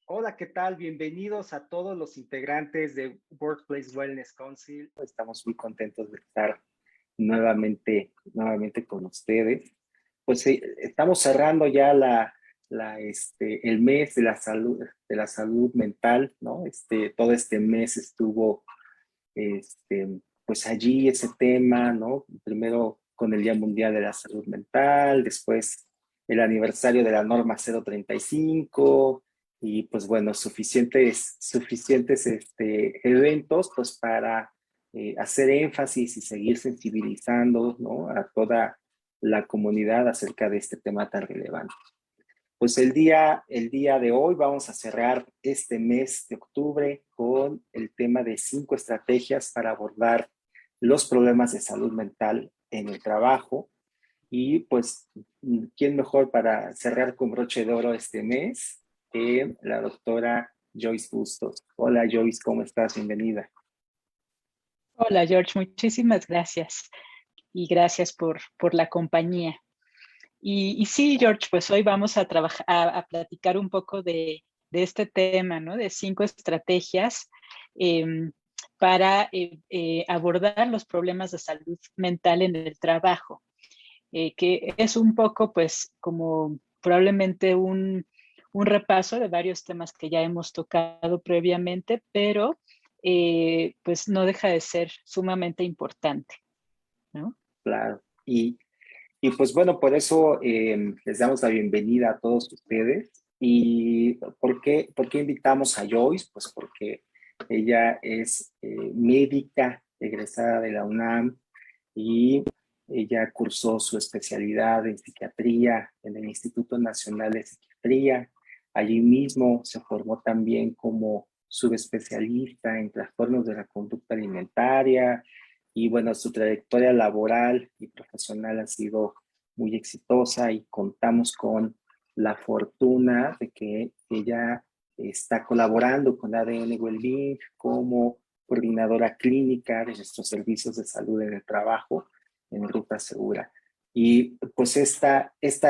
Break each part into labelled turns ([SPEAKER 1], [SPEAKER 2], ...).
[SPEAKER 1] Hola, ¿qué tal? Bienvenidos a todos los integrantes de Workplace Wellness Council. Estamos muy contentos de estar nuevamente con ustedes. Pues estamos cerrando ya el mes de la salud mental, ¿no? Todo este mes estuvo, pues allí ese tema, ¿no? Primero con el Día Mundial de la Salud Mental, después el aniversario de la norma 035 y pues bueno, suficientes eventos pues para hacer énfasis y seguir sensibilizando, ¿no? A toda la comunidad acerca de este tema tan relevante. Pues el día de hoy vamos a cerrar este mes de octubre con el tema de 5 estrategias para abordar los problemas de salud mental en el trabajo. Y pues, ¿quién mejor para cerrar con broche de oro este mes que la doctora Joyce Bustos? Hola Joyce, ¿cómo estás? Bienvenida.
[SPEAKER 2] Hola George, muchísimas gracias y gracias por la compañía. Y sí, George, pues hoy vamos a trabajar, a platicar un poco de este tema, ¿no? De 5 estrategias para abordar los problemas de salud mental en el trabajo, que es un poco, pues, como probablemente un repaso de varios temas que ya hemos tocado previamente, pero pues no deja de ser sumamente importante, ¿no?
[SPEAKER 1] Claro. Y pues bueno, por eso les damos la bienvenida a todos ustedes. ¿Y por qué invitamos a Joyce? Pues porque ella es médica egresada de la UNAM y ella cursó su especialidad en psiquiatría en el Instituto Nacional de Psiquiatría. Allí mismo se formó también como subespecialista en trastornos de la conducta alimentaria y bueno, su trayectoria laboral y profesional ha sido muy exitosa y contamos con la fortuna de que ella está colaborando con ADN Wellbeing como coordinadora clínica de nuestros servicios de salud en el trabajo en Ruta Segura. Y pues esta es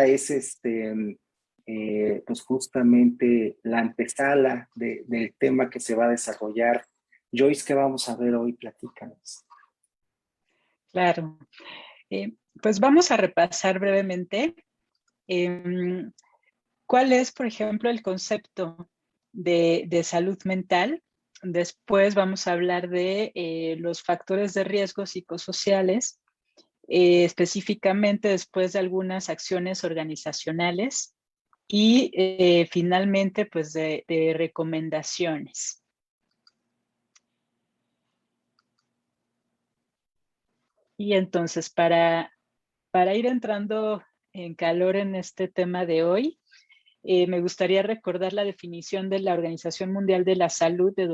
[SPEAKER 1] pues justamente la antesala del tema que se va a desarrollar. Joyce, ¿qué vamos a ver hoy? Platícanos.
[SPEAKER 2] Claro. Pues vamos a repasar brevemente eh, cuál es, por ejemplo, el concepto de salud mental. Después vamos a hablar de los factores de riesgo psicosociales, específicamente después de algunas acciones organizacionales y finalmente, pues, de recomendaciones. Y entonces, para ir entrando en calor en este tema de hoy, me gustaría recordar la definición de la Organización Mundial de la Salud de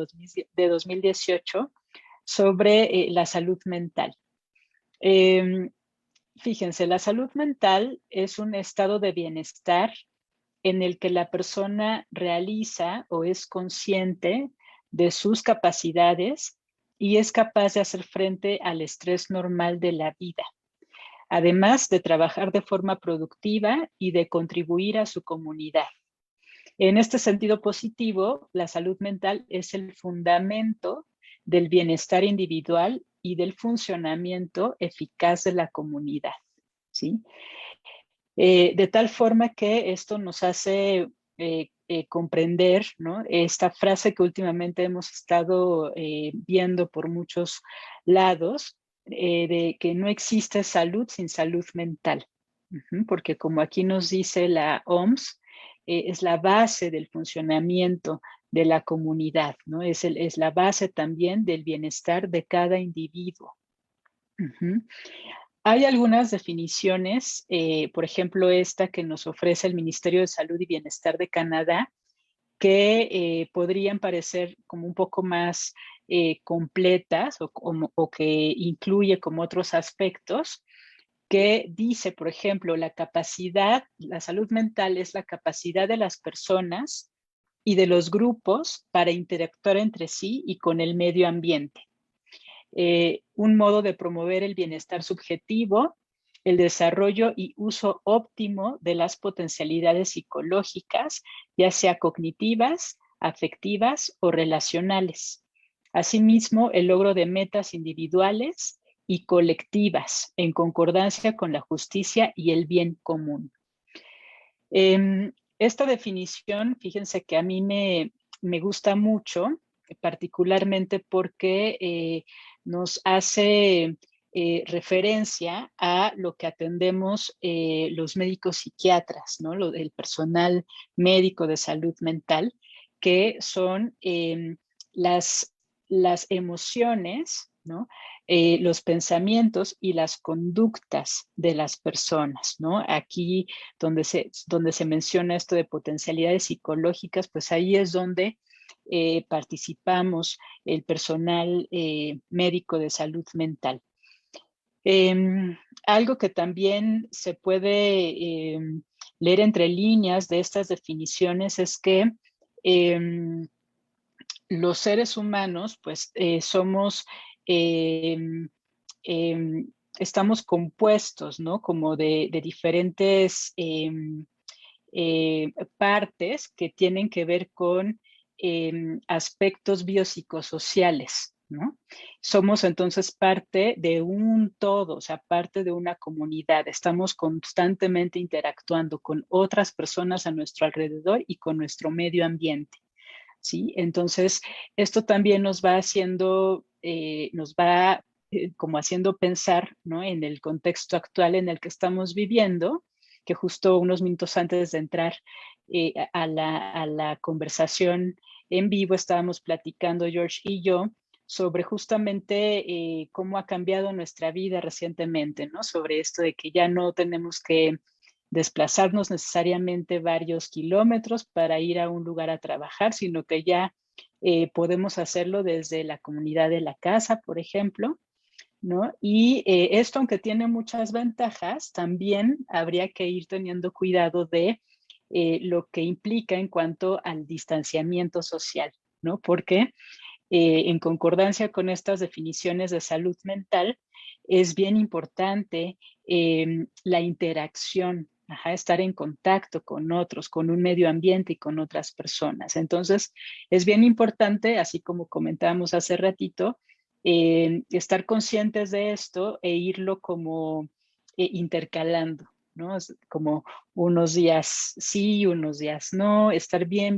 [SPEAKER 2] 2018 sobre la salud mental. Fíjense, la salud mental es un estado de bienestar en el que la persona realiza o es consciente de sus capacidades y es capaz de hacer frente al estrés normal de la vida, además de trabajar de forma productiva y de contribuir a su comunidad. En este sentido positivo, la salud mental es el fundamento del bienestar individual y del funcionamiento eficaz de la comunidad, ¿sí? De tal forma que esto nos hace comprender, ¿no? Esta frase que últimamente hemos estado viendo por muchos lados, de que no existe salud sin salud mental. Porque como aquí nos dice la OMS, es la base del funcionamiento de la comunidad, ¿no? Es la base también del bienestar de cada individuo. Hay algunas definiciones, por ejemplo, esta que nos ofrece el Ministerio de Salud y Bienestar de Canadá, que podrían parecer como un poco más completas o que incluye como otros aspectos, que dice, por ejemplo, la salud mental es la capacidad de las personas y de los grupos para interactuar entre sí y con el medio ambiente. Un modo de promover el bienestar subjetivo, el desarrollo y uso óptimo de las potencialidades psicológicas, ya sea cognitivas, afectivas o relacionales. Asimismo, el logro de metas individuales y colectivas en concordancia con la justicia y el bien común. Esta definición, fíjense que a mí me gusta mucho, particularmente porque nos hace referencia a lo que atendemos los médicos psiquiatras, ¿no? El personal médico de salud mental, que son las emociones, ¿no? Los pensamientos y las conductas de las personas, ¿no? Aquí donde se menciona esto de potencialidades psicológicas, pues ahí es donde participamos el personal médico de salud mental. Algo que también se puede leer entre líneas de estas definiciones es que los seres humanos, pues somos, estamos compuestos, ¿no? Como de diferentes partes que tienen que ver con aspectos biopsicosociales, ¿no? Somos entonces parte de un todo, o sea, parte de una comunidad. Estamos constantemente interactuando con otras personas a nuestro alrededor y con nuestro medio ambiente, ¿sí? Entonces, esto también nos va haciendo, como haciendo pensar, ¿no? En el contexto actual en el que estamos viviendo, que justo unos minutos antes de entrar a la conversación en vivo estábamos platicando George y yo sobre justamente cómo ha cambiado nuestra vida recientemente, ¿no? Sobre esto de que ya no tenemos que desplazarnos necesariamente varios kilómetros para ir a un lugar a trabajar, sino que ya podemos hacerlo desde la comunidad de la casa, por ejemplo, ¿no? Y esto, aunque tiene muchas ventajas, también habría que ir teniendo cuidado de lo que implica en cuanto al distanciamiento social, ¿no? Porque en concordancia con estas definiciones de salud mental, es bien importante la interacción, estar en contacto con otros, con un medio ambiente y con otras personas. Entonces, es bien importante, así como comentábamos hace ratito, estar conscientes de esto e irlo como intercalando, ¿no? Es como unos días sí, unos días no, estar bien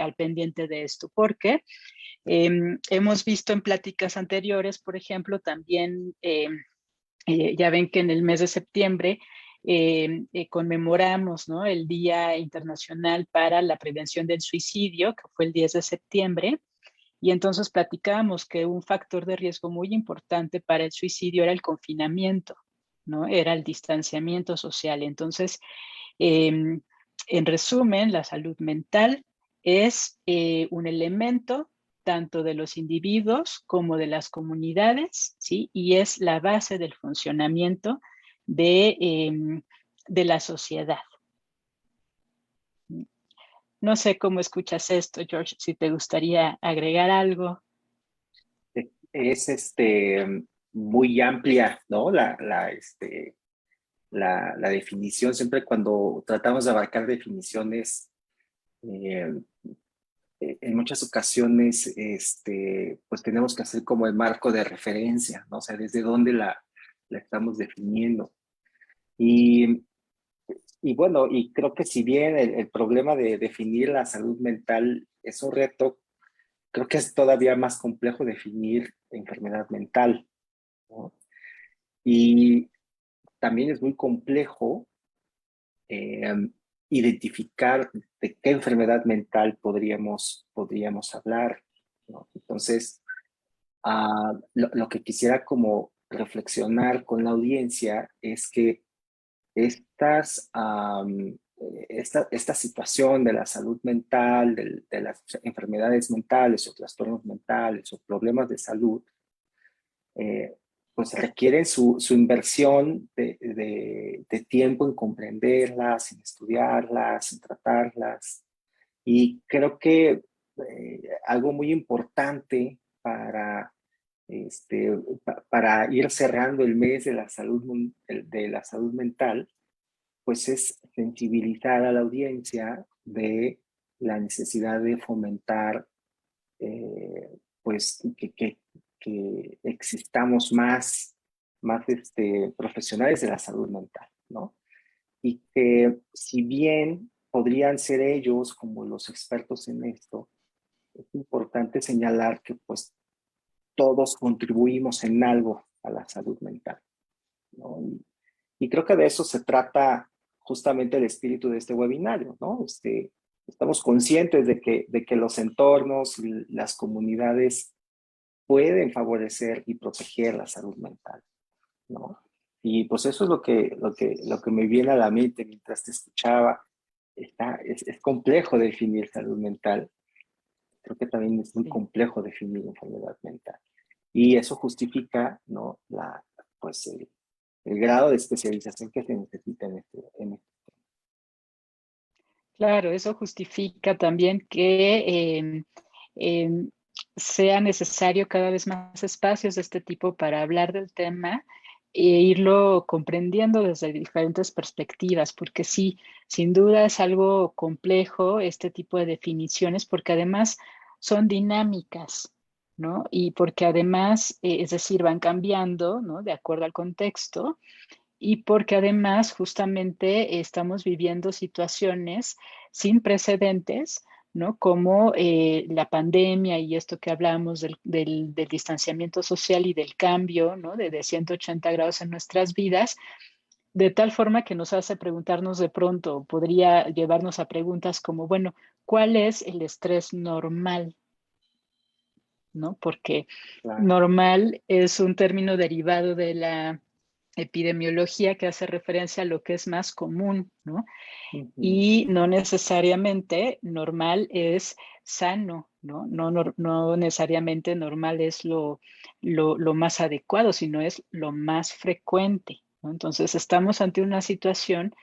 [SPEAKER 2] al pendiente de esto, porque hemos visto en pláticas anteriores, por ejemplo, también ya ven que en el mes de septiembre conmemoramos, ¿no? El Día Internacional para la Prevención del Suicidio, que fue el 10 de septiembre, y entonces platicábamos que un factor de riesgo muy importante para el suicidio era el confinamiento, ¿no? Era el distanciamiento social. Entonces, en resumen, la salud mental es un elemento tanto de los individuos como de las comunidades, ¿sí? Y es la base del funcionamiento de la sociedad. No sé cómo escuchas esto, George, si te gustaría agregar algo.
[SPEAKER 1] Es muy amplia, ¿no? La definición, siempre cuando tratamos de abarcar definiciones, eh, en muchas ocasiones, pues tenemos que hacer como el marco de referencia, ¿no? O sea, desde dónde la estamos definiendo. Y, y bueno, y creo que si bien el problema de definir la salud mental es un reto, creo que es todavía más complejo definir enfermedad mental, ¿no? Y también es muy complejo eh, identificar de qué enfermedad mental podríamos hablar, ¿no? Entonces, lo que quisiera como reflexionar con la audiencia es que estas, esta situación de la salud mental, de las enfermedades mentales o trastornos mentales o problemas de salud, eh, pues requieren su inversión de tiempo en comprenderlas, en estudiarlas, en tratarlas. Y creo que algo muy importante este, para ir cerrando el mes de la salud mental, pues es sensibilizar a la audiencia de la necesidad de fomentar pues que existamos más profesionales de la salud mental, ¿no? Y que si bien podrían ser ellos como los expertos en esto, es importante señalar que pues todos contribuimos en algo a la salud mental, ¿no? Y creo que de eso se trata justamente el espíritu de este webinario, ¿no? Estamos conscientes de que los entornos y las comunidades pueden favorecer y proteger la salud mental, ¿no? Y pues eso es lo que me viene a la mente mientras te escuchaba. Es complejo definir salud mental. Creo que también es muy
[SPEAKER 2] Sí.
[SPEAKER 1] complejo definir enfermedad mental. Y eso justifica, ¿no? Pues el grado de especialización que se necesita en este.
[SPEAKER 2] Claro, eso justifica también que em, sea necesario cada vez más espacios de este tipo para hablar del tema e irlo comprendiendo desde diferentes perspectivas, porque sí, sin duda es algo complejo este tipo de definiciones, porque además son dinámicas, ¿no? Y porque además, es decir, van cambiando, ¿no? De acuerdo al contexto y porque además justamente estamos viviendo situaciones sin precedentes, ¿no? Como la pandemia y esto que hablamos del distanciamiento social y del cambio, ¿no? De 180 grados en nuestras vidas, de tal forma que nos hace preguntarnos de pronto, podría llevarnos a preguntas como, bueno, ¿cuál es el estrés normal? ¿No? Porque
[SPEAKER 1] Claro.
[SPEAKER 2] normal es un término derivado de la epidemiología que hace referencia a lo que es más común, ¿no?
[SPEAKER 1] Ujú.
[SPEAKER 2] Y no necesariamente normal es sano, ¿no? No necesariamente normal es lo más adecuado, sino es lo más frecuente, ¿no? Entonces estamos ante una situación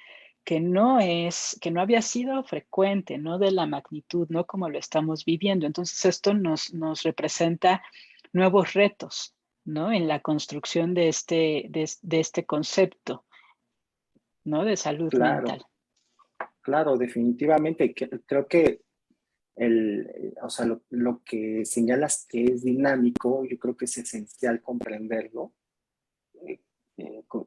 [SPEAKER 2] que no había sido frecuente, no de la magnitud, no como lo estamos viviendo. Entonces esto nos representa nuevos retos, ¿no? En la construcción de este concepto, ¿no? De salud
[SPEAKER 1] Claro,
[SPEAKER 2] mental.
[SPEAKER 1] claro, definitivamente. Creo que o sea, lo que señalas que es dinámico, yo creo que es esencial comprenderlo eh,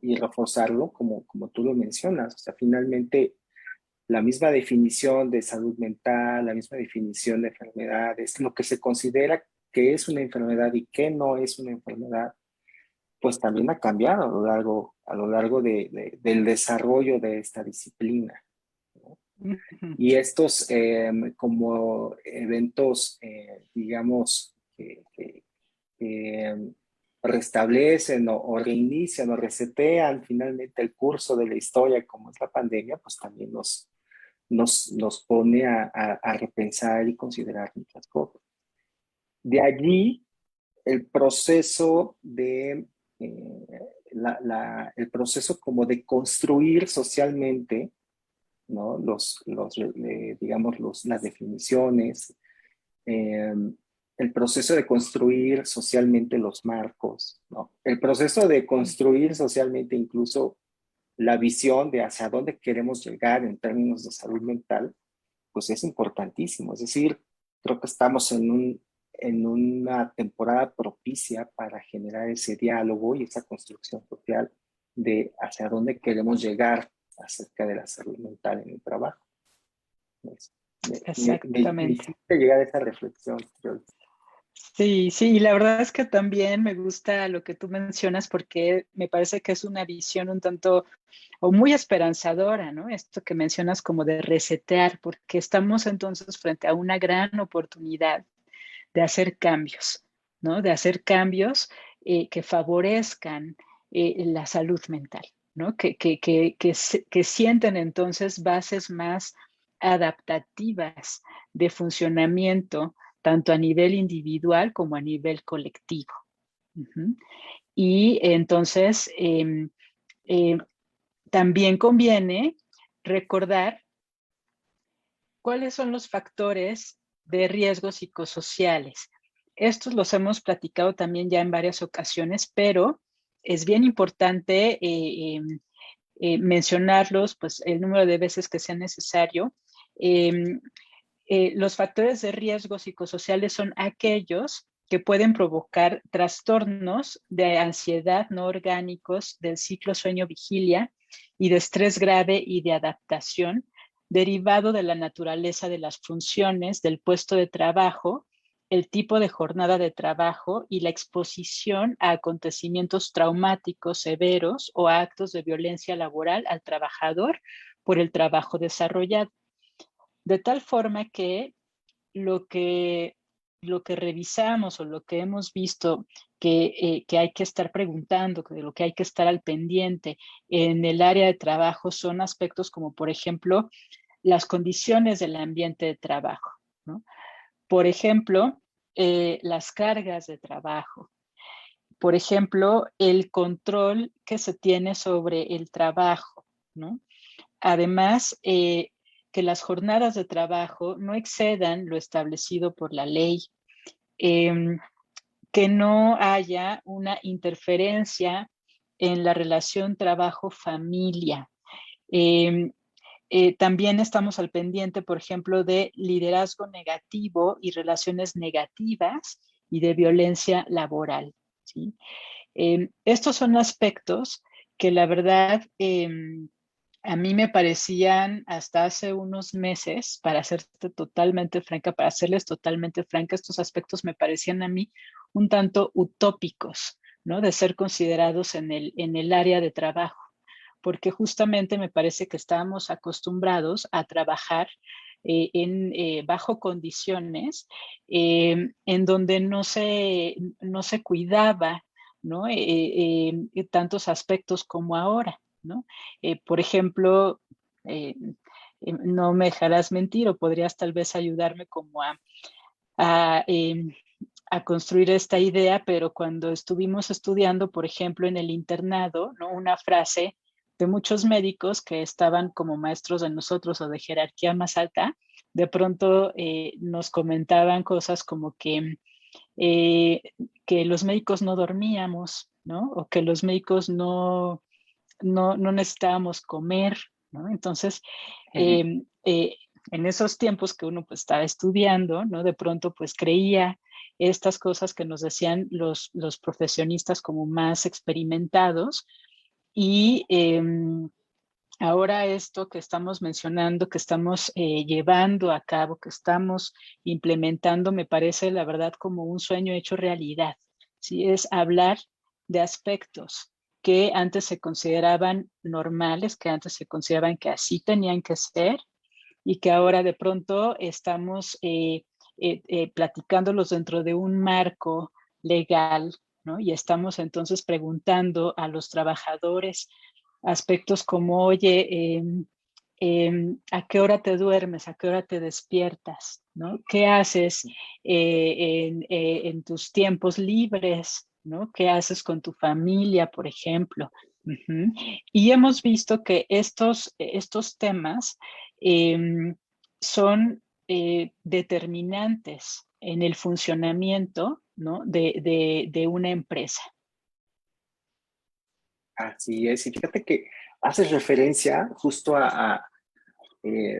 [SPEAKER 1] y reforzarlo como tú lo mencionas. O sea, finalmente la misma definición de salud mental, la misma definición de enfermedades, lo que se considera que es una enfermedad y que no es una enfermedad, pues también ha cambiado a lo largo del desarrollo de esta disciplina, ¿no?
[SPEAKER 2] Ujú.
[SPEAKER 1] Y estos como eventos, digamos, que restablecen o reinician o resetean finalmente el curso de la historia, como es la pandemia, pues también nos pone a repensar y considerar muchas cosas. De allí el proceso el proceso como de construir socialmente, ¿no? Digamos, las definiciones, eh, el proceso de construir socialmente los marcos, ¿no? El proceso de construir socialmente incluso la visión de hacia dónde queremos llegar en términos de salud mental, pues es importantísimo. Es decir, creo que estamos en una temporada propicia para generar ese diálogo y esa construcción social de hacia dónde queremos llegar acerca de la salud mental en el trabajo. Pues, me
[SPEAKER 2] Exactamente.
[SPEAKER 1] hiciste llegar a esa reflexión, Joyce.
[SPEAKER 2] Sí, sí, y la verdad es que también me gusta lo que tú mencionas porque me parece que es una visión un tanto o muy esperanzadora, ¿no? Esto que mencionas como de resetear, porque estamos entonces frente a una gran oportunidad de hacer cambios, ¿no? De hacer cambios que favorezcan la salud mental, ¿no? Que sienten entonces bases más adaptativas de funcionamiento, tanto a nivel individual como a nivel colectivo. Ujú. Y entonces, eh, también conviene recordar cuáles son los factores de riesgo psicosociales. Estos los hemos platicado también ya en varias ocasiones, pero es bien importante mencionarlos, pues el número de veces que sea necesario. Eh, Los factores de riesgo psicosociales son aquellos que pueden provocar trastornos de ansiedad no orgánicos del ciclo sueño-vigilia y de estrés grave y de adaptación derivado de la naturaleza de las funciones del puesto de trabajo, el tipo de jornada de trabajo y la exposición a acontecimientos traumáticos severos o a actos de violencia laboral al trabajador por el trabajo desarrollado. De tal forma que lo que, lo que revisamos o lo que hemos visto que hay que estar preguntando, de lo que hay que estar al pendiente en el área de trabajo son aspectos como, por ejemplo, las condiciones del ambiente de trabajo, ¿no? Por ejemplo, las cargas de trabajo. Por ejemplo, el control que se tiene sobre el trabajo, ¿no? Además, que las jornadas de trabajo no excedan lo establecido por la ley, eh, que no haya una interferencia en la relación trabajo-familia. Eh, también estamos al pendiente, por ejemplo, de liderazgo negativo y relaciones negativas y de violencia laboral, ¿sí? Estos son aspectos que la verdad a mí me parecían hasta hace unos meses, para serte totalmente franca, para serles totalmente franca, estos aspectos me parecían a mí un tanto utópicos, ¿no? De ser considerados en el área de trabajo, porque justamente me parece que estábamos acostumbrados a trabajar bajo condiciones en donde no se cuidaba, ¿no? Tantos aspectos como ahora, ¿no? Por ejemplo, no me dejarás mentir o podrías tal vez ayudarme como a, a construir esta idea, pero cuando estuvimos estudiando, por ejemplo, en el internado, ¿no? Una frase de muchos médicos que estaban como maestros de nosotros o de jerarquía más alta, de pronto nos comentaban cosas como eh, que los médicos no dormíamos, ¿no? O que los médicos no necesitábamos comer, ¿no? Entonces, eh, eh, en esos tiempos que uno pues estaba estudiando, ¿no? De pronto pues creía estas cosas que nos decían los profesionistas como más experimentados y ahora esto que estamos mencionando, que estamos llevando a cabo, que estamos implementando, me parece la verdad como un sueño hecho realidad. ¿Sí? Es hablar de aspectos que antes se consideraban normales, que antes se consideraban que así tenían que ser y que ahora de pronto estamos platicándolos dentro de un marco legal, ¿no? Y estamos entonces preguntando a los trabajadores aspectos como, oye, ¿a qué hora te duermes? ¿A qué hora te despiertas? ¿No? ¿Qué haces en tus tiempos libres? ¿No? ¿Qué haces con tu familia, por ejemplo? Uh-huh. Y hemos visto que estos temas eh, son determinantes en el funcionamiento, ¿no? de una empresa.
[SPEAKER 1] Así es, y fíjate que haces referencia justo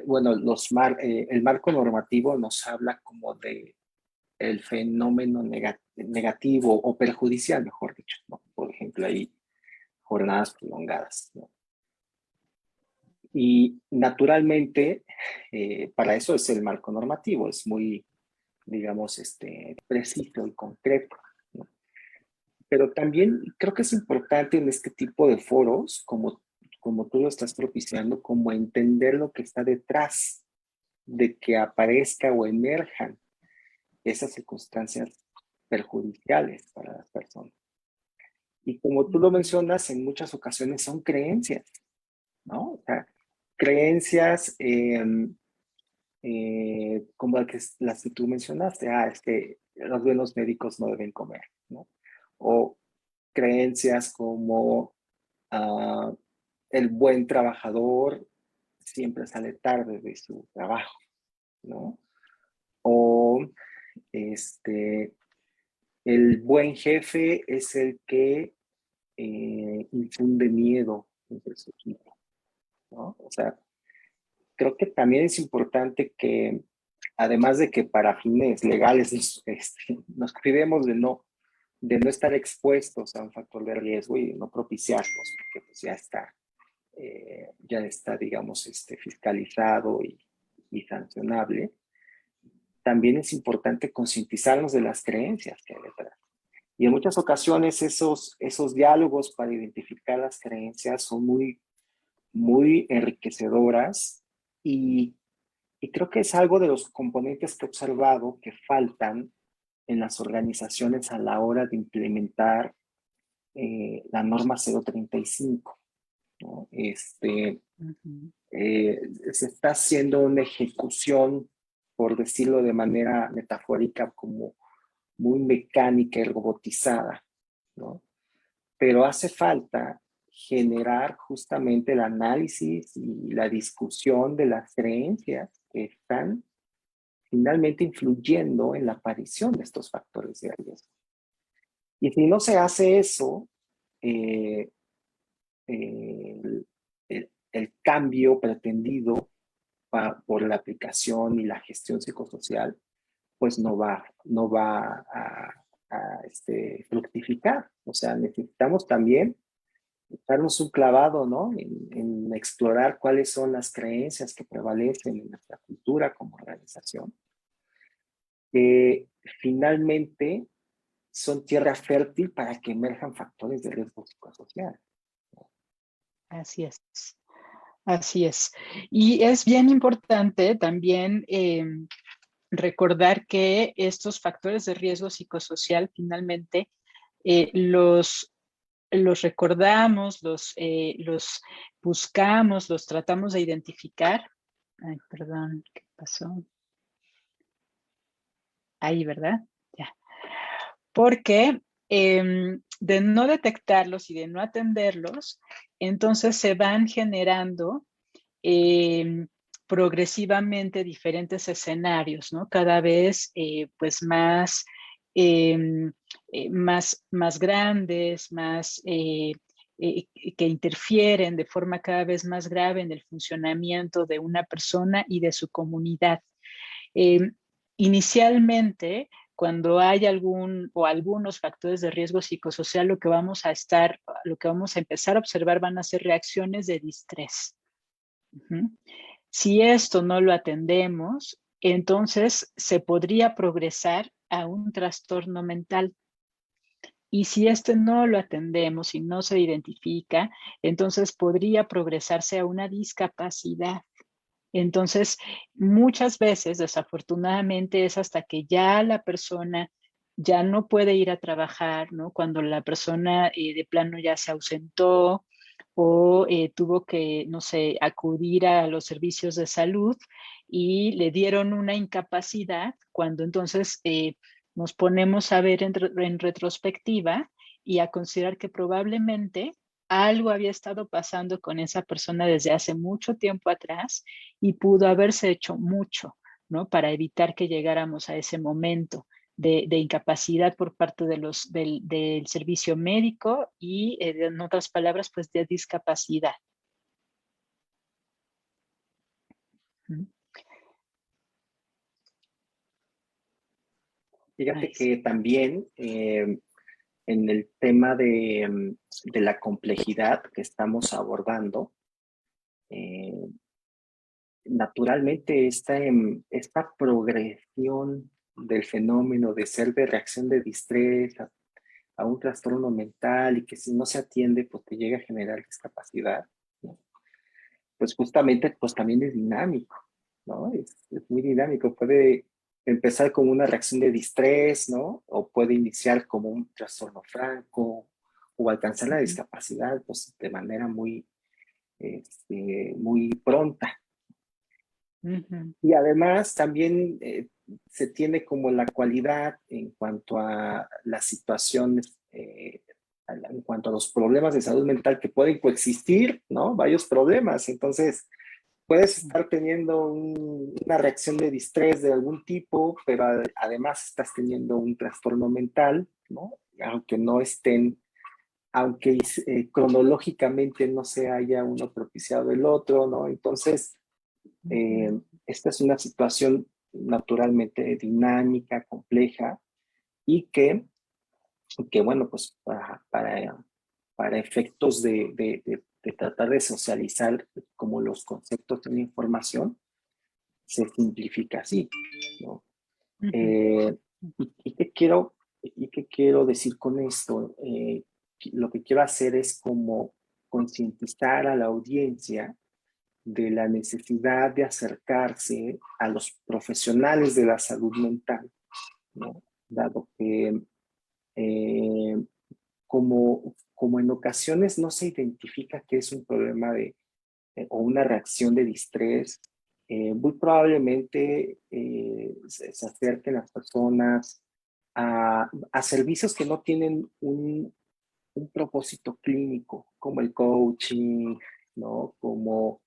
[SPEAKER 1] bueno, el marco normativo nos habla como de el fenómeno negativo o perjudicial, mejor dicho, ¿no? Por ejemplo, hay jornadas prolongadas, ¿no? Y naturalmente, para eso es el marco normativo, es muy, digamos, preciso y concreto, ¿no? Pero también creo que es importante en este tipo de foros, como tú lo estás propiciando, como entender lo que está detrás de que aparezca o emerjan esas circunstancias perjudiciales para las personas. Y como tú lo mencionas, en muchas ocasiones son creencias, ¿no? O sea, creencias como las que tú mencionaste, es que los buenos médicos no deben comer, ¿no? O creencias como uh, el buen trabajador siempre sale tarde de su trabajo, ¿no? O el buen jefe es el que infunde miedo entre su equipo, ¿no? O sea, creo que también es importante que además de que para fines legales nos cuidemos de no estar expuestos a un factor de riesgo y no propiciarlos, porque pues ya está, digamos, fiscalizado y sancionable. También es importante concientizarnos de las creencias que hay detrás. Y en muchas ocasiones esos diálogos para identificar las creencias son muy, muy enriquecedoras y creo que es algo de los componentes que he observado que faltan en las organizaciones a la hora de implementar la norma 035, ¿no? Se está haciendo una ejecución, por decirlo de manera metafórica, como muy mecánica y robotizada, ¿no? Pero hace falta generar justamente el análisis y la discusión de las creencias que están finalmente influyendo en la aparición de estos factores de riesgo. Y si no se hace eso, eh, el cambio pretendido por la aplicación y la gestión psicosocial, pues no va a fructificar. O sea, necesitamos también darnos un clavado, ¿no? En explorar cuáles son las creencias que prevalecen en nuestra cultura como organización, que finalmente son tierra fértil para que emerjan factores de riesgo psicosocial.
[SPEAKER 2] Así es. Así es. Y es bien importante también recordar que estos factores de riesgo psicosocial finalmente los recordamos, los buscamos, los tratamos de identificar. Ay, perdón, ¿qué pasó? Ahí, ¿verdad? Ya. Porque de no detectarlos y de no atenderlos, entonces se van generando progresivamente diferentes escenarios, ¿no? Cada vez pues más grandes, que interfieren de forma cada vez más grave en el funcionamiento de una persona y de su comunidad. Inicialmente, cuando hay algún o algunos factores de riesgo psicosocial, lo que vamos a empezar a observar van a ser reacciones de distrés. Si esto no lo atendemos, entonces se podría progresar a un trastorno mental. Y si este no lo atendemos y no se identifica, entonces podría progresarse a una discapacidad. Entonces, muchas veces, desafortunadamente, es hasta que ya la persona ya no puede ir a trabajar, ¿no? Cuando la persona de plano ya se ausentó o tuvo que, no sé, acudir a los servicios de salud y le dieron una incapacidad, cuando entonces nos ponemos a ver en retrospectiva y a considerar que probablemente algo había estado pasando con esa persona desde hace mucho tiempo atrás y pudo haberse hecho mucho, ¿no? Para evitar que llegáramos a ese momento de incapacidad por parte del servicio médico y, en otras palabras, pues de discapacidad.
[SPEAKER 1] Fíjate que también en el tema de la complejidad que estamos abordando, naturalmente esta progresión del fenómeno de ser de reacción de distrés a un trastorno mental y que si no se atiende, pues te llega a generar discapacidad, ¿no? Pues justamente, pues también es dinámico, ¿no? Es muy dinámico. Puede empezar como una reacción de distrés, ¿no? O puede iniciar como un trastorno franco o alcanzar la discapacidad, pues de manera muy pronta. Y además también se tiene como la cualidad en cuanto a las situaciones, en cuanto a los problemas de salud mental que pueden coexistir, ¿no? Varios problemas. Entonces, puedes estar teniendo una reacción de distrés de algún tipo, pero además estás teniendo un trastorno mental, ¿no? Aunque cronológicamente no se haya uno propiciado el otro, ¿no? Entonces, esta es una situación naturalmente dinámica, compleja, y que bueno, pues para efectos de tratar de socializar como los conceptos de la información, se simplifica así, ¿no?
[SPEAKER 2] Ujú.
[SPEAKER 1] Eh, ¿Y qué quiero decir con esto? Lo que quiero hacer es como concientizar a la audiencia de la necesidad de acercarse a los profesionales de la salud mental, ¿no? Dado que eh, como en ocasiones no se identifica que es un problema o una reacción de distrés, muy probablemente se acerquen las personas a servicios que no tienen un propósito clínico, como el coaching, ¿no? Como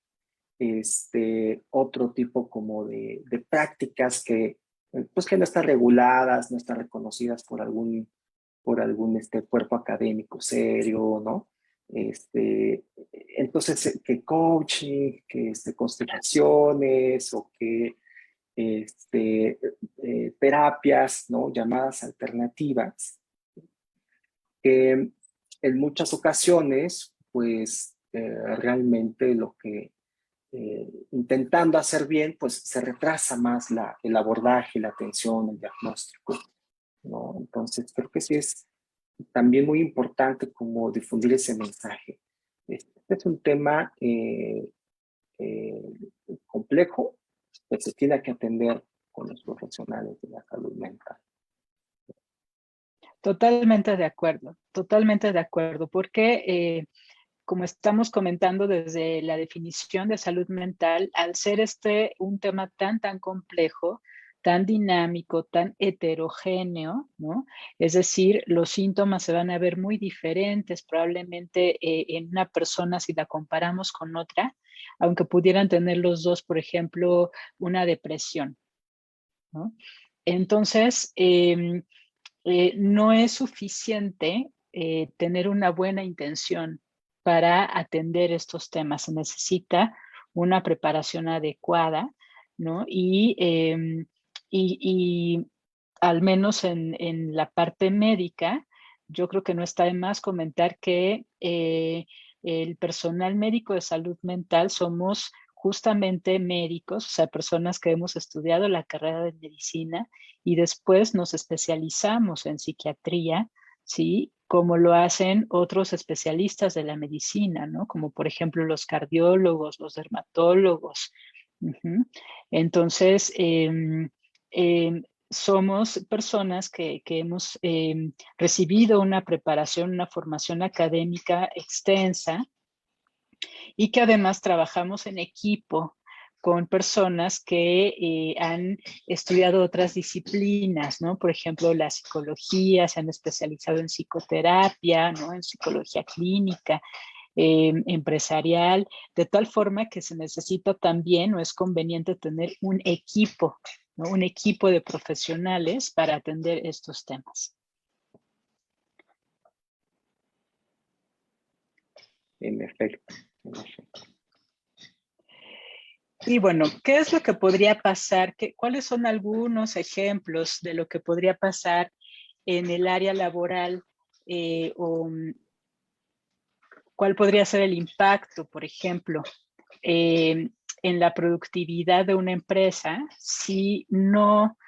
[SPEAKER 1] otro tipo como de prácticas pues que no están reguladas, no están reconocidas por algún cuerpo académico serio, ¿no? Entonces, que coaching, que constelaciones o que terapias, ¿no? Llamadas alternativas, que en muchas ocasiones, pues realmente lo que intentando hacer bien, pues se retrasa más el abordaje, la atención, el diagnóstico, ¿no? Entonces, creo que sí es también muy importante como difundir ese mensaje. Este es un tema eh, complejo que se tiene que atender con los profesionales de la salud mental.
[SPEAKER 2] Totalmente de acuerdo, porque como estamos comentando desde la definición de salud mental, al ser este un tema tan complejo, tan dinámico, tan heterogéneo, ¿no? Es decir, los síntomas se van a ver muy diferentes probablemente en una persona si la comparamos con otra, aunque pudieran tener los dos, por ejemplo, una depresión, ¿no? Entonces, no es suficiente tener una buena intención para atender estos temas. Se necesita una preparación adecuada, ¿no? Y al menos en la parte médica, yo creo que no está de más comentar que el personal médico de salud mental somos justamente médicos, o sea, personas que hemos estudiado la carrera de medicina y después nos especializamos en psiquiatría, ¿sí? Como lo hacen otros especialistas de la medicina, ¿no? Como por ejemplo los cardiólogos, los dermatólogos. Uh-huh. Entonces, somos personas que hemos recibido una preparación, una formación académica extensa y que además trabajamos en equipo con personas que han estudiado otras disciplinas, ¿no? Por ejemplo, la psicología, se han especializado en psicoterapia, ¿no? En psicología clínica, empresarial, de tal forma que se necesita también o es conveniente tener un equipo, ¿no? Un equipo de profesionales para atender estos temas.
[SPEAKER 1] En efecto, en efecto.
[SPEAKER 2] Y bueno, ¿qué es lo que podría pasar? ¿Cuáles son algunos ejemplos de lo que podría pasar en el área laboral? ¿Cuál podría ser el impacto, por ejemplo, en la productividad de una empresa si no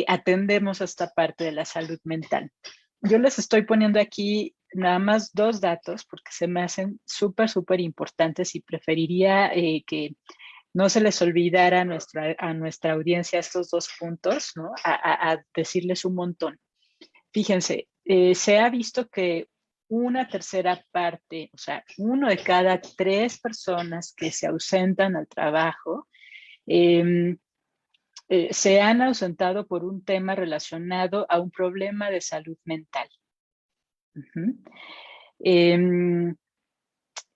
[SPEAKER 2] atendemos a esta parte de la salud mental? Yo les estoy poniendo aquí nada más 2 datos porque se me hacen súper importantes y preferiría que no se les olvidara a nuestra audiencia estos 2 puntos, ¿no? A decirles un montón. Fíjense, se ha visto que una tercera parte, o sea, 1 de cada 3 personas que se ausentan al trabajo, se han ausentado por un tema relacionado a un problema de salud mental. Uh-huh.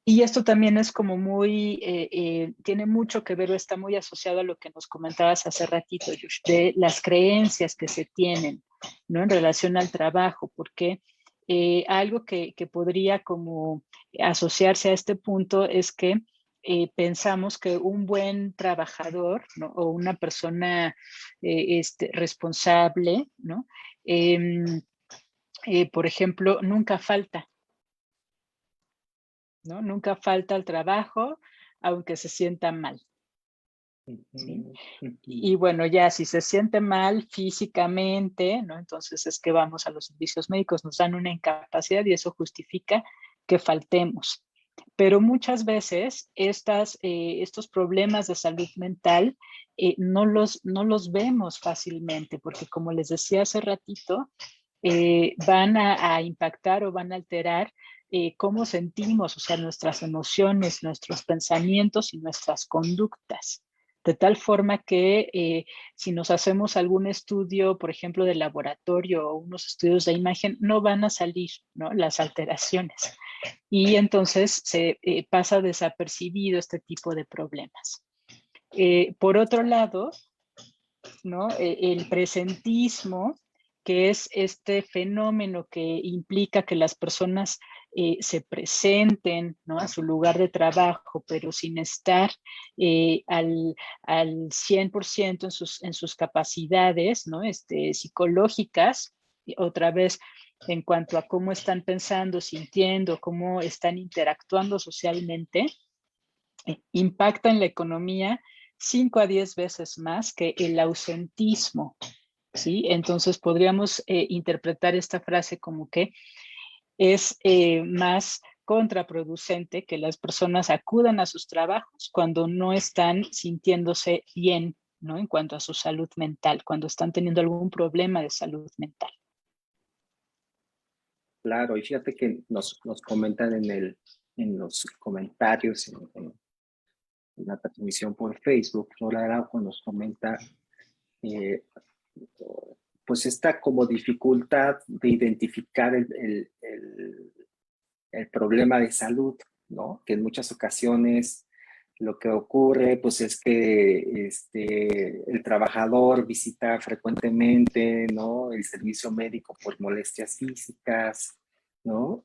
[SPEAKER 2] Y esto también es como tiene mucho que ver o está muy asociado a lo que nos comentabas hace ratito, Yush, de las creencias que se tienen, ¿no? En relación al trabajo, porque algo que podría como asociarse a este punto es que pensamos que un buen trabajador, ¿no? O una persona responsable, ¿no? Por ejemplo, nunca falta, ¿no? Nunca falta al trabajo, aunque se sienta mal, ¿sí?
[SPEAKER 1] Ujú, ujú.
[SPEAKER 2] Y bueno, ya si se siente mal físicamente, ¿no? Entonces es que vamos a los servicios médicos, nos dan una incapacidad y eso justifica que faltemos. Pero muchas veces estos problemas de salud mental no los vemos fácilmente, porque como les decía hace ratito, van a impactar o van a alterar cómo sentimos, o sea, nuestras emociones, nuestros pensamientos y nuestras conductas. De tal forma que si nos hacemos algún estudio, por ejemplo, de laboratorio o unos estudios de imagen, no van a salir, ¿no? Las alteraciones. Y entonces se pasa desapercibido este tipo de problemas. Por otro lado, ¿no? El presentismo, que es este fenómeno que implica que las personas se presenten, ¿no? A su lugar de trabajo, pero sin estar al 100% en sus capacidades, ¿no? Psicológicas. Y otra vez, en cuanto a cómo están pensando, sintiendo, cómo están interactuando socialmente, impacta en la economía 5 a 10 veces más que el ausentismo, ¿sí? Entonces podríamos interpretar esta frase como que es más contraproducente que las personas acudan a sus trabajos cuando no están sintiéndose bien, ¿no? En cuanto a su salud mental, cuando están teniendo algún problema de salud mental.
[SPEAKER 1] Claro, y fíjate que nos comentan en los comentarios, en la transmisión por Facebook, Flora Araujo nos comenta eh, pues esta como dificultad de identificar el problema de salud, ¿no? Que en muchas ocasiones lo que ocurre pues es que el trabajador visita frecuentemente, ¿no? El servicio médico por molestias físicas, ¿no?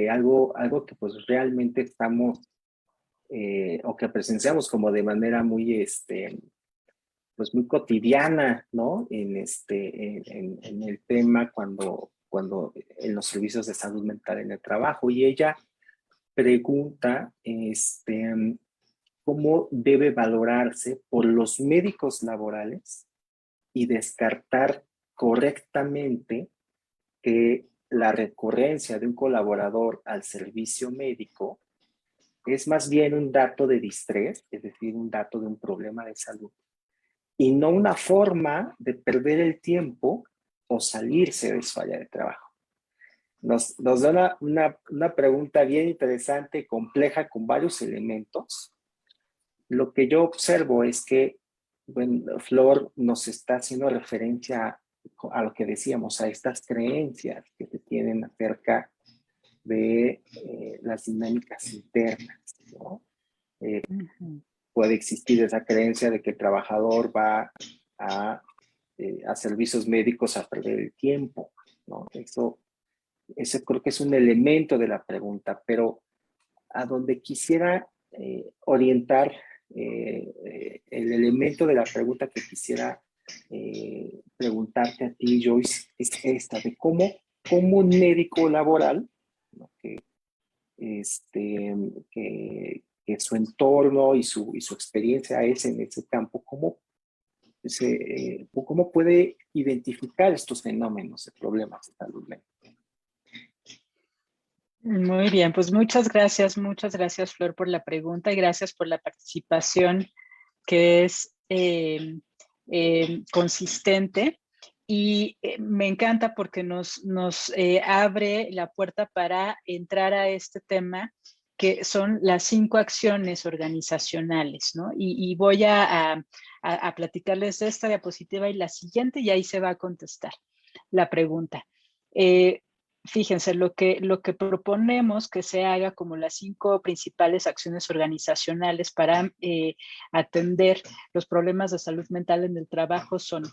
[SPEAKER 1] Algo que pues realmente estamos o que presenciamos como de manera muy, pues muy cotidiana, ¿no? En el tema cuando en los servicios de salud mental en el trabajo. Y ella pregunta, cómo debe valorarse por los médicos laborales y descartar correctamente que la recurrencia de un colaborador al servicio médico es más bien un dato de distrés, es decir, un dato de un problema de salud, y no una forma de perder el tiempo o salirse de su área de trabajo. Nos da una pregunta bien interesante, compleja, con varios elementos. Lo que yo observo es que, bueno, Flor nos está haciendo referencia a lo que decíamos, a estas creencias que se tienen acerca de las dinámicas internas, ¿no?
[SPEAKER 2] Uh-huh.
[SPEAKER 1] Puede existir esa creencia de que el trabajador va a servicios médicos a perder el tiempo, ¿no? Eso creo que es un elemento de la pregunta, pero a donde quisiera orientar el elemento de la pregunta que quisiera preguntarte a ti, Joyce, es esta, de cómo un médico laboral, ¿no? Que su entorno y su experiencia es en ese campo, cómo puede identificar estos fenómenos de problemas de salud mental.
[SPEAKER 2] Muy bien, pues muchas gracias, Flor, por la pregunta y gracias por la participación que es consistente. Y me encanta porque nos abre la puerta para entrar a este tema que son las 5 acciones organizacionales, ¿no? Y voy a platicarles de esta diapositiva y la siguiente y ahí se va a contestar la pregunta. Fíjense, lo que proponemos que se haga como las 5 principales acciones organizacionales para atender los problemas de salud mental en el trabajo son: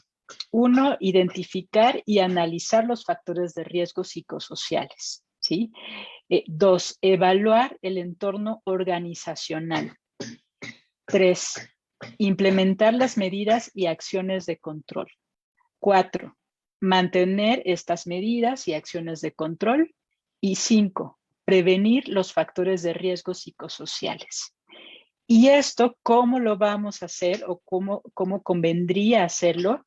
[SPEAKER 2] 1, identificar y analizar los factores de riesgo psicosociales, ¿sí? 2, evaluar el entorno organizacional. 3, implementar las medidas y acciones de control. 4, mantener estas medidas y acciones de control. Y 5, prevenir los factores de riesgo psicosociales. Y esto, ¿cómo lo vamos a hacer o cómo convendría hacerlo?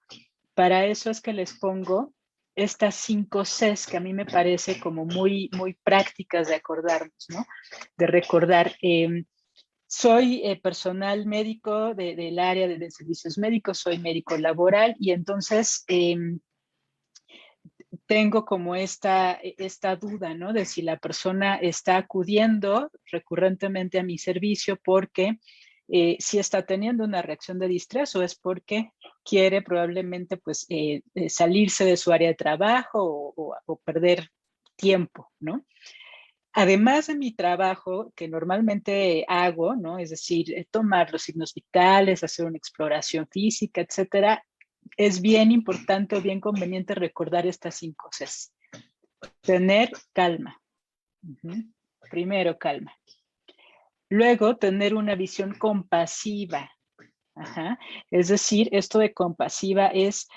[SPEAKER 2] Para eso es que les pongo estas 5 Cs que a mí me parece como muy prácticas de acordarnos, ¿no? De recordar. Soy personal médico del área de servicios médicos, soy médico laboral y entonces tengo como esta duda, ¿no? De si la persona está acudiendo recurrentemente a mi servicio porque si está teniendo una reacción de distrés o es porque quiere probablemente pues salirse de su área de trabajo o perder tiempo, ¿no? Además de mi trabajo que normalmente hago, ¿no? Es decir, tomar los signos vitales, hacer una exploración física, etcétera, es bien importante o bien conveniente recordar estas 5 cosas. Tener calma. Primero, calma. Luego, tener una visión compasiva. Ajá. Es decir, esto de compasiva es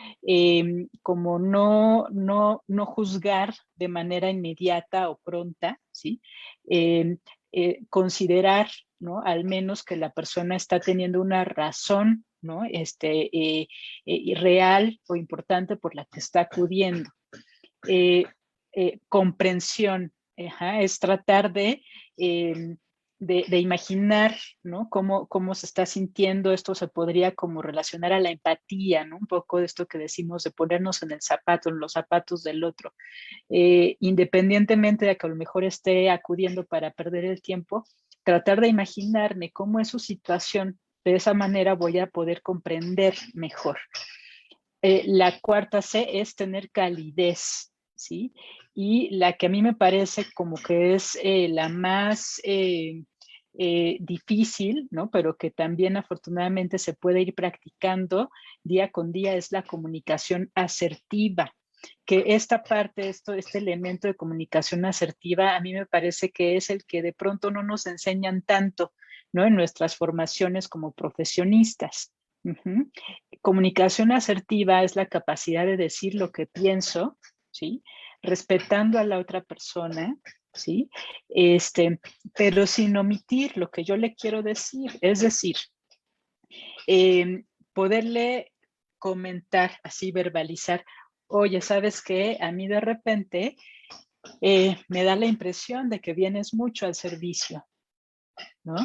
[SPEAKER 2] como no juzgar de manera inmediata o pronta, ¿sí? Considerar, ¿no? Al menos que la persona está teniendo una razón, ¿no? Real o importante por la que está acudiendo. Comprensión, es tratar de imaginar, ¿no? Cómo se está sintiendo. Esto se podría como relacionar a la empatía, ¿no? Un poco de esto que decimos de ponernos en los zapatos del otro. Independientemente de que a lo mejor esté acudiendo para perder el tiempo, tratar de imaginarme cómo es su situación. De esa manera voy a poder comprender mejor. La cuarta C es tener calidez, ¿sí? Y la que a mí me parece como que es la más difícil, ¿no? Pero que también afortunadamente se puede ir practicando día con día es la comunicación asertiva. Que esta parte, este elemento de comunicación asertiva, a mí me parece que es el que de pronto no nos enseñan tanto, ¿no? En nuestras formaciones como profesionistas. Comunicación asertiva es la capacidad de decir lo que pienso, ¿sí? Respetando a la otra persona, ¿sí? Pero sin omitir lo que yo le quiero decir. Es decir, poderle comentar, así verbalizar, oye, ¿sabes qué? A mí de repente me da la impresión de que vienes mucho al servicio, ¿no?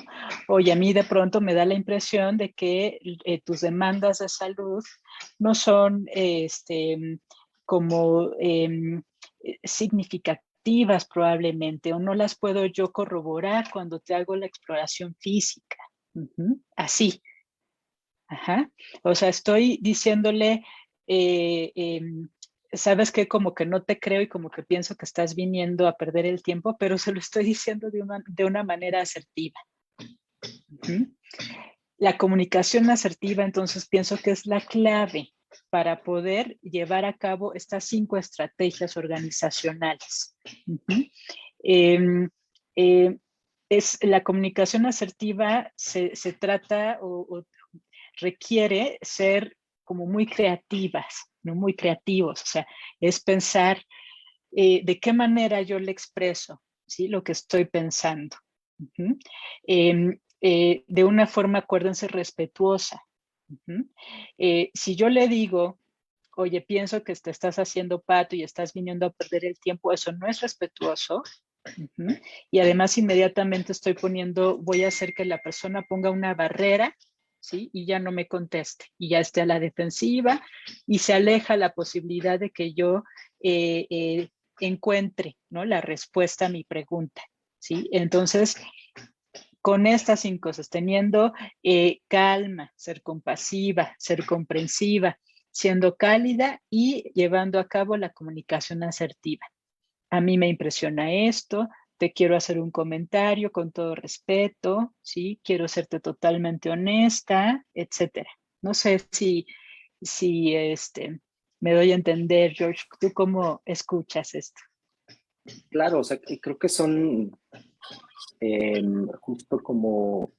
[SPEAKER 2] Oye, a mí de pronto me da la impresión de que tus demandas de salud no son como significativas probablemente, o no las puedo yo corroborar cuando te hago la exploración física. Así. Ajá. O sea, estoy diciéndole, sabes que como que no te creo y como que pienso que estás viniendo a perder el tiempo, pero se lo estoy diciendo de una manera asertiva. La comunicación asertiva, entonces, pienso que es la clave para poder llevar a cabo estas 5 estrategias organizacionales. La comunicación asertiva se trata o requiere ser como muy creativas, ¿no? Muy creativos, o sea, es pensar de qué manera yo le expreso, ¿sí? Lo que estoy pensando. De una forma, acuérdense, respetuosa. Si yo le digo, oye, pienso que te estás haciendo pato y estás viniendo a perder el tiempo, eso no es respetuoso. Y además inmediatamente voy a hacer que la persona ponga una barrera, ¿sí? Y ya no me conteste, y ya esté a la defensiva, y se aleja la posibilidad de que yo encuentre, ¿no? La respuesta a mi pregunta, ¿sí? Entonces, con estas 5 cosas, teniendo calma, ser compasiva, ser comprensiva, siendo cálida y llevando a cabo la comunicación asertiva. A mí me impresiona esto, te quiero hacer un comentario con todo respeto, ¿sí? Quiero serte totalmente honesta, etcétera. No sé si me doy a entender, George, ¿tú cómo escuchas esto?
[SPEAKER 1] Claro, o sea, creo que son justo como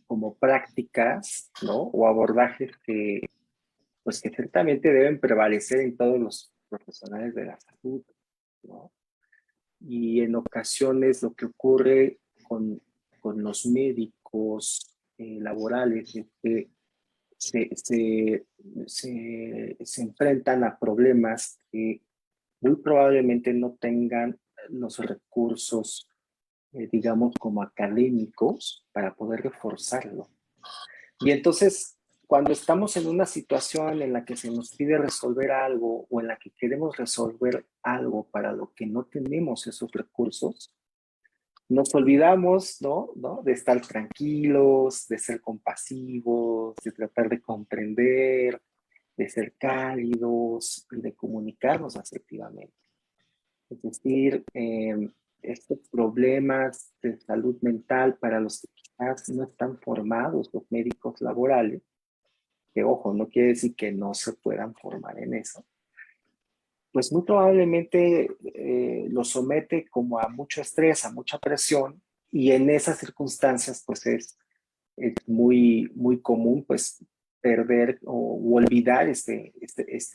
[SPEAKER 1] como prácticas, ¿no? O abordajes que, pues que ciertamente deben prevalecer en todos los profesionales de la salud, ¿no? Y en ocasiones lo que ocurre con los médicos laborales es que se, se, se enfrentan a problemas que muy probablemente no tengan los recursos, digamos, como académicos para poder reforzarlo. Y entonces, cuando estamos en una situación en la que se nos pide resolver algo o en la que queremos resolver algo para lo que no tenemos esos recursos, nos olvidamos, ¿no? De estar tranquilos, de ser compasivos, de tratar de comprender, de ser cálidos y de comunicarnos asertivamente. Es decir, estos problemas de salud mental para los que quizás no están formados los médicos laborales, que ojo, no quiere decir que no se puedan formar en eso, pues muy probablemente lo somete como a mucho estrés, a mucha presión, y en esas circunstancias pues es muy, muy común pues perder o olvidar este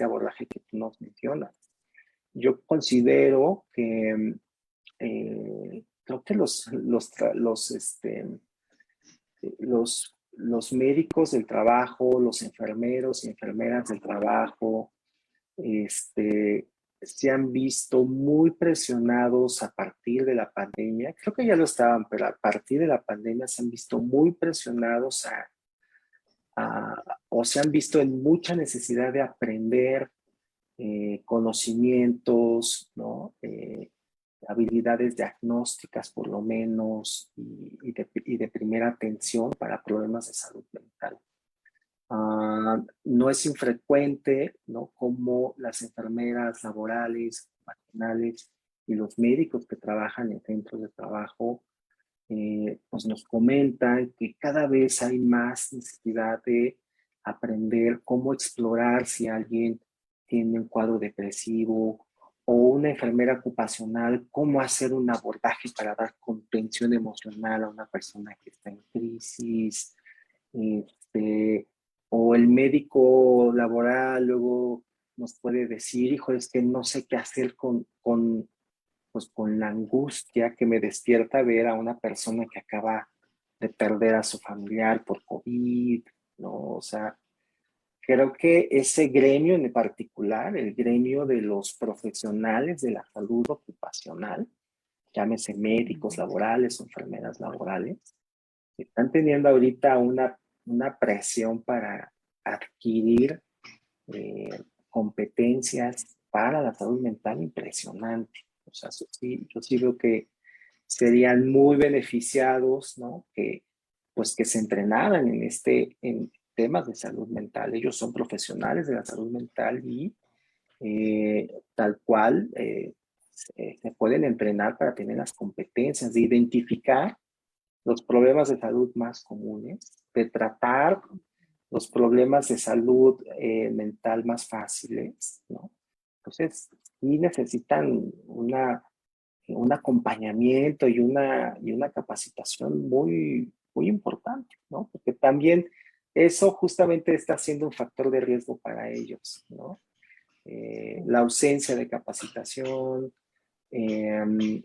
[SPEAKER 1] abordaje que tú nos mencionas. Yo considero que creo que los médicos del trabajo, los enfermeros y enfermeras del trabajo, se han visto muy presionados a partir de la pandemia. Creo que ya lo estaban, pero a partir de la pandemia se han visto muy presionados o se han visto en mucha necesidad de aprender conocimientos, ¿no? Habilidades diagnósticas por lo menos y de primera atención para problemas de salud mental. No es infrecuente, ¿no? Como las enfermeras laborales, maternales y los médicos que trabajan en centros de trabajo, pues nos comentan que cada vez hay más necesidad de aprender cómo explorar si alguien tiene un cuadro depresivo o una enfermera ocupacional, cómo hacer un abordaje para dar contención emocional a una persona que está en crisis, este, o el médico laboral luego nos puede decir, hijo, es que no sé qué hacer pues, con la angustia que me despierta ver a una persona que acaba de perder a su familiar por COVID, ¿no? O sea, creo que ese gremio en particular, el gremio de los profesionales de la salud ocupacional, llámese médicos laborales o enfermeras laborales, están teniendo ahorita una presión para adquirir eh, competencias para la salud mental impresionante. O sea, yo sí veo que serían muy beneficiados, ¿no? Pues que se entrenaran en temas de salud mental. Ellos son profesionales de la salud mental y tal cual se pueden entrenar para tener las competencias de identificar los problemas de salud más comunes, de tratar los problemas de salud mental más fáciles, ¿no? Entonces, sí necesitan un acompañamiento y una capacitación muy, muy importante, ¿no? Porque también eso justamente está siendo un factor de riesgo para ellos, ¿no? La ausencia de capacitación, eh,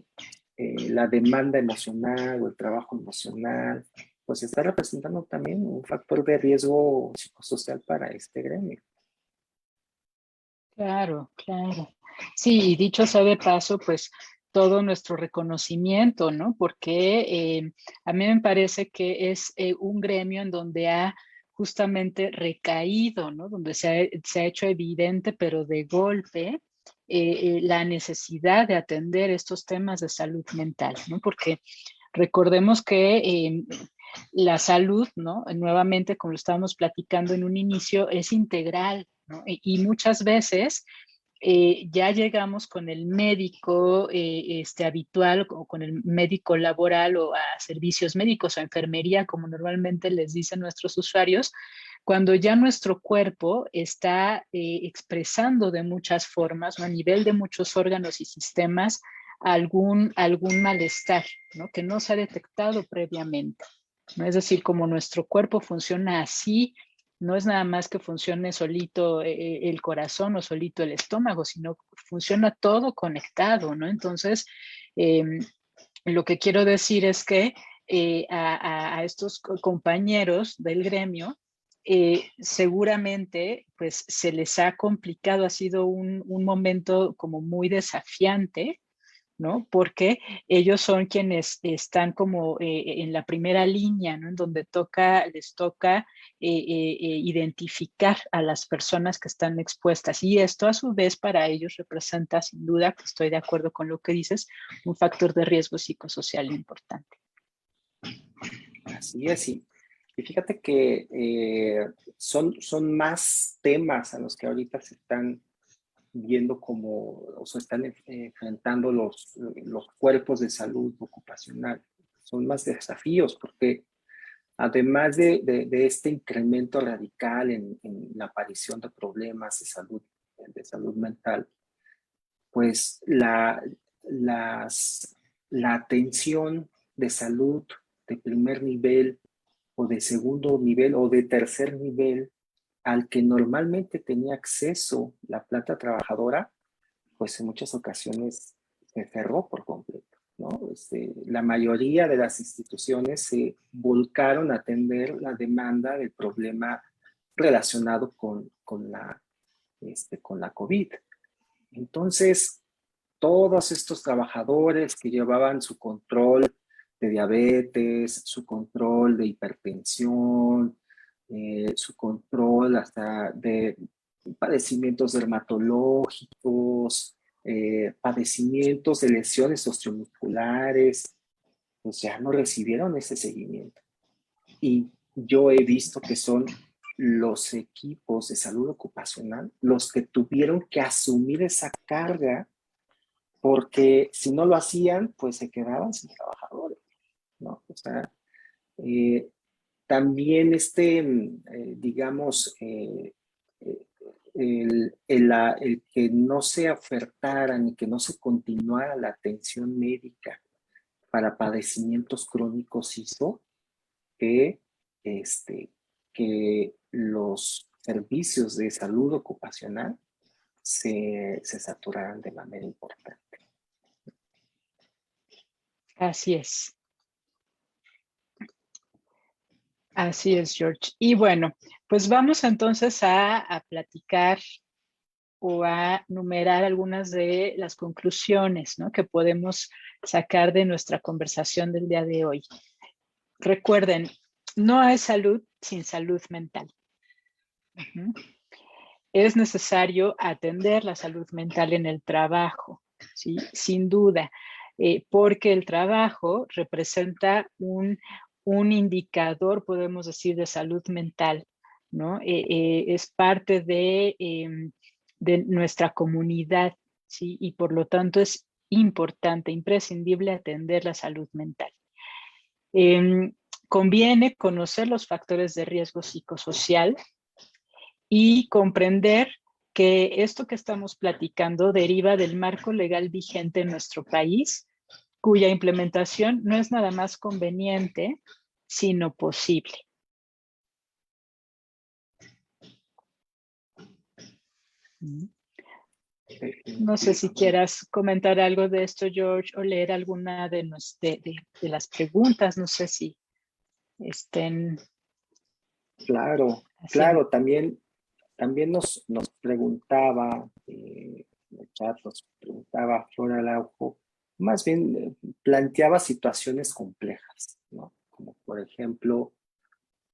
[SPEAKER 1] la demanda emocional o el trabajo emocional, pues está representando también un factor de riesgo psicosocial para este gremio.
[SPEAKER 2] Claro, claro. Sí, y dicho sea de paso, pues todo nuestro reconocimiento, ¿no? Porque a mí me parece que es un gremio en donde ha justamente recaído, ¿no? Donde se ha hecho evidente, pero de golpe, la necesidad de atender estos temas de salud mental, ¿no? Porque recordemos que la salud, ¿no? Nuevamente, como lo estábamos platicando en un inicio, es integral, ¿no? Y muchas veces ya llegamos con el médico habitual o con el médico laboral o a servicios médicos o a enfermería, como normalmente les dicen nuestros usuarios, cuando ya nuestro cuerpo está expresando de muchas formas, ¿no? A nivel de muchos órganos y sistemas, algún malestar, ¿no? Que no se ha detectado previamente. ¿no? Es decir, como nuestro cuerpo funciona así, no es nada más que funcione solito el corazón o solito el estómago, sino funciona todo conectado, ¿no? Entonces, lo que quiero decir es que a estos compañeros del gremio, seguramente pues se les ha complicado, ha sido un momento como muy desafiante, ¿no? Porque ellos son quienes están como en la primera línea, ¿no? En donde les toca identificar a las personas que están expuestas. Y esto a su vez para ellos representa, sin duda, que estoy de acuerdo con lo que dices, un factor de riesgo psicosocial importante.
[SPEAKER 1] Así es, y fíjate que son más temas a los que ahorita se están viendo como, o se están enfrentando los cuerpos de salud ocupacional. Son más desafíos porque además de este incremento radical en la aparición de problemas de salud mental, pues la atención de salud de primer nivel o de segundo nivel o de tercer nivel al que normalmente tenía acceso la planta trabajadora, pues en muchas ocasiones se cerró por completo, ¿no? La mayoría de las instituciones se volcaron a atender la demanda del problema relacionado con la COVID. Entonces, todos estos trabajadores que llevaban su control de diabetes, su control de hipertensión, su control hasta de padecimientos dermatológicos, padecimientos de lesiones osteomusculares, pues ya no recibieron ese seguimiento. Y yo he visto que son los equipos de salud ocupacional los que tuvieron que asumir esa carga porque si no lo hacían, pues se quedaban sin trabajadores, ¿no? O sea, eh, también digamos, el que no se ofertara ni que no se continuara la atención médica para padecimientos crónicos hizo que, que los servicios de salud ocupacional se saturaran de manera importante.
[SPEAKER 2] Así es. Así es, George. Y bueno, pues vamos entonces a platicar o a numerar algunas de las conclusiones, ¿no?, que podemos sacar de nuestra conversación del día de hoy. Recuerden, no hay salud sin salud mental. Es necesario atender la salud mental en el trabajo, ¿sí? Sin duda, porque el trabajo representa un indicador, podemos decir, de salud mental, ¿no? Es parte de nuestra comunidad, ¿sí? Y por lo tanto es importante, imprescindible atender la salud mental. Conviene conocer los factores de riesgo psicosocial y comprender que esto que estamos platicando deriva del marco legal vigente en nuestro país, cuya implementación no es nada más conveniente, sino posible. No sé si quieras comentar algo de esto, George, o leer alguna de las preguntas. No sé si estén...
[SPEAKER 1] Claro,
[SPEAKER 2] haciendo.
[SPEAKER 1] claro, también nos preguntaba, en el chat nos preguntaba Flora Araujo, más bien planteaba situaciones complejas, ¿no? Como por ejemplo,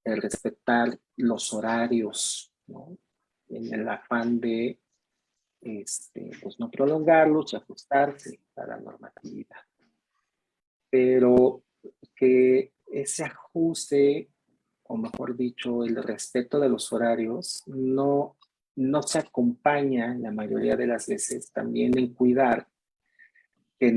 [SPEAKER 1] el respetar los horarios, ¿no? En el afán de pues no prolongarlos y ajustarse a la normatividad. Pero que ese ajuste, o mejor dicho, el respeto de los horarios, no se acompaña en la mayoría de las veces también en cuidar que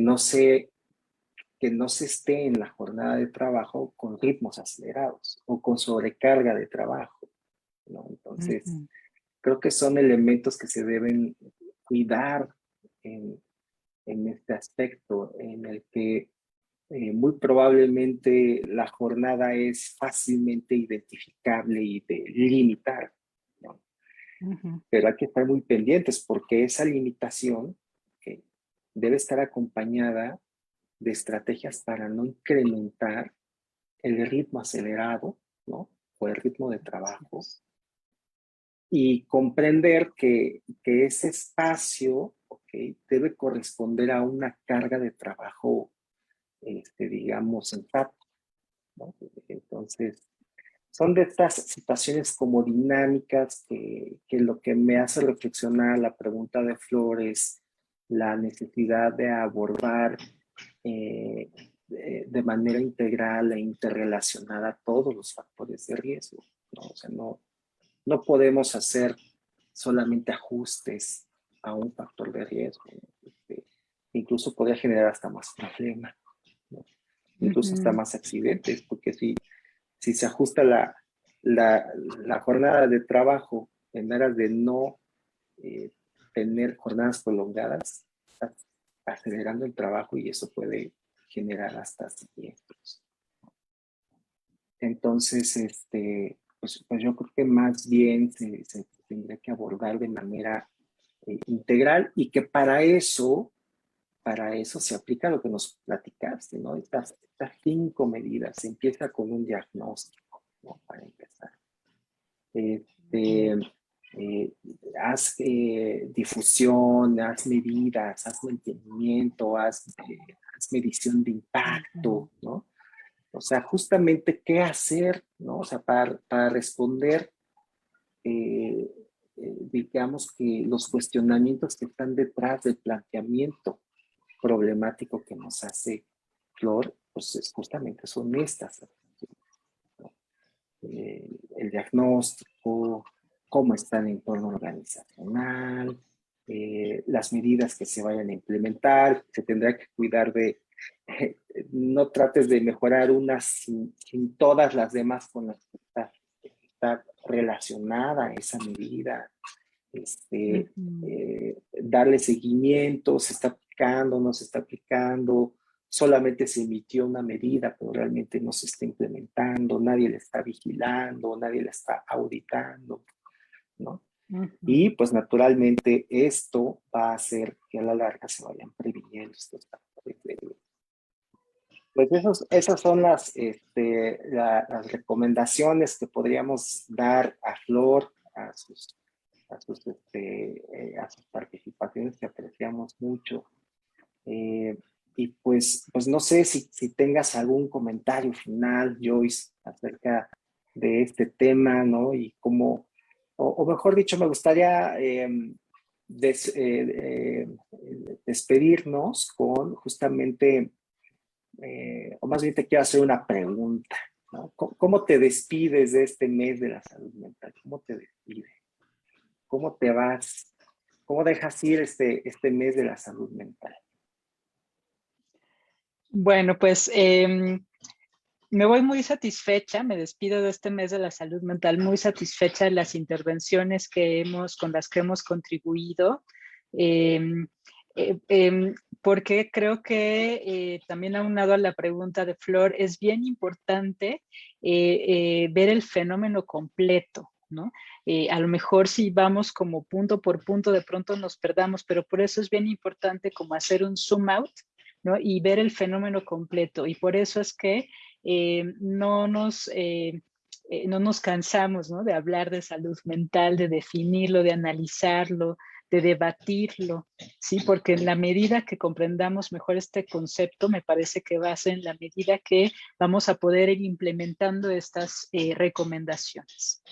[SPEAKER 1] que no se esté en la jornada de trabajo con ritmos acelerados o con sobrecarga de trabajo, ¿no? Entonces, creo que son elementos que se deben cuidar en este aspecto, en el que muy probablemente la jornada es fácilmente identificable y de limitar, ¿no? Pero hay que estar muy pendientes porque esa limitación debe estar acompañada de estrategias para no incrementar el ritmo acelerado, ¿no? O el ritmo de trabajo, y comprender que ese espacio, debe corresponder a una carga de trabajo, digamos, sensata, ¿no? Entonces, son de estas situaciones como dinámicas que lo que me hace reflexionar la pregunta de Flores, la necesidad de abordar de manera integral e interrelacionada todos los factores de riesgo, ¿no? O sea, no podemos hacer solamente ajustes a un factor de riesgo, ¿no? Incluso podría generar hasta más problemas, ¿no? Incluso hasta más accidentes, porque si se ajusta la jornada de trabajo en aras de no tener jornadas prolongadas, está acelerando el trabajo y eso puede generar hasta siniestros. Entonces, pues yo creo que más bien se tendría que abordar de manera integral y que para eso se aplica lo que nos platicaste, ¿no? Estas 5 medidas. Se empieza con un diagnóstico, ¿no? Para empezar. Haz difusión, haz medidas, haz mantenimiento, haz medición de impacto, ¿no? O sea, justamente qué hacer, ¿no? O sea, para responder, digamos que los cuestionamientos que están detrás del planteamiento problemático que nos hace Flor, pues justamente son estas, ¿no? El diagnóstico, cómo está el entorno organizacional, las medidas que se vayan a implementar. Se tendrá que cuidar de, no trates de mejorar unas sin todas las demás con las que está relacionada esa medida. Darle seguimiento, se está aplicando, no se está aplicando, solamente se emitió una medida, pero realmente no se está implementando, nadie la está vigilando, nadie la está auditando, ¿no? Y pues naturalmente esto va a hacer que a la larga se vayan previniendo estos factores de riesgo. Pues esas son las recomendaciones que podríamos dar a Flor, a sus participaciones que apreciamos mucho. Y pues no sé si tengas algún comentario final, Joyce, acerca de este tema, ¿no? Y cómo, o mejor dicho, me gustaría despedirnos con justamente, o más bien te quiero hacer una pregunta, ¿no? ¿Cómo te despides de este mes de la salud mental? ¿Cómo te despides? ¿Cómo te vas? ¿Cómo dejas ir este mes de la salud mental?
[SPEAKER 2] Bueno, pues me voy muy satisfecha, me despido de este mes de la salud mental muy satisfecha de las intervenciones con las que hemos contribuido, porque creo que también aunado a la pregunta de Flor, es bien importante ver el fenómeno completo, ¿no? A lo mejor si vamos como punto por punto, de pronto nos perdamos, pero por eso es bien importante como hacer un zoom out, ¿no? Y ver el fenómeno completo. Y por eso es que no nos cansamos, ¿no? De hablar de salud mental, de definirlo, de analizarlo, de debatirlo, ¿sí? Porque en la medida que comprendamos mejor este concepto, me parece que va a ser en la medida que vamos a poder ir implementando estas recomendaciones.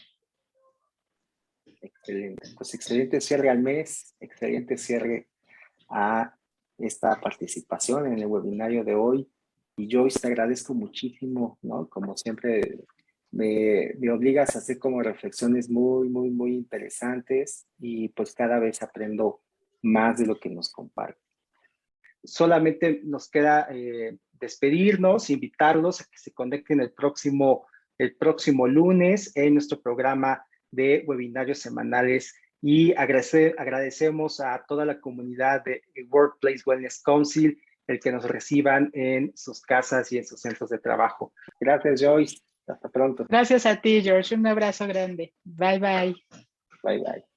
[SPEAKER 1] Excelente. Pues excelente cierre al mes, excelente cierre a esta participación en el webinario de hoy. Y Joyce, te agradezco muchísimo, ¿no? Como siempre, me obligas a hacer como reflexiones muy, muy, muy interesantes y pues cada vez aprendo más de lo que nos comparte. Solamente nos queda despedirnos, invitarlos a que se conecten el próximo lunes en nuestro programa de webinarios semanales y agradecemos a toda la comunidad de Workplace Wellness Council el que nos reciban en sus casas y en sus centros de trabajo. Gracias, Joyce. Hasta pronto.
[SPEAKER 2] Gracias a ti, George. Un abrazo grande. Bye, bye.
[SPEAKER 1] Bye, bye.